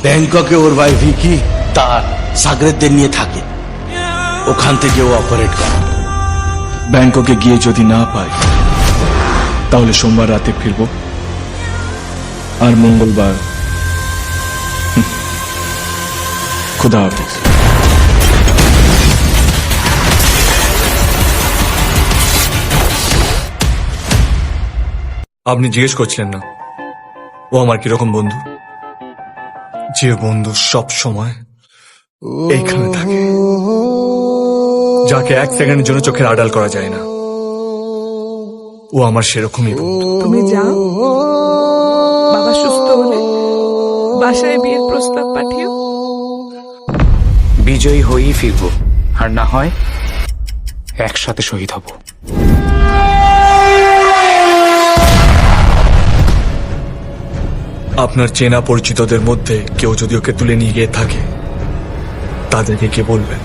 ব্যাংককে ওর ভাই ভিকি তার সাগরেদদের নিয়ে থাকে, ওখান থেকে ও অপারেট করে। ব্যাংককে গিয়ে যদি না পাই তাহলে সোমবার রাতে ফিরব, আর মঙ্গলবার খুদা হাফিজ। আপনি জিজ্ঞেস করছিলেন না ও আমার কিরকম বন্ধু? যে বন্ধু সব সময় এইখানে থাকে, যাকে এক সেকেন্ডের জন্য চোখের আড়াল করা যায় না, ও আমার সেরকমই বন্ধু। তুমি যাও, বাবা সুস্থ হলে বাসায় বিয়ের প্রস্তাব পাঠিও। বিজয়ী হয়েই ফিরবো, আর না হয় একসাথে শহীদ হব। আপনার চেনা পরিচিতদের মধ্যে কেউ যদি ওকে তুলে নিয়ে গিয়ে থাকে, তাদেরকে কে বলবেন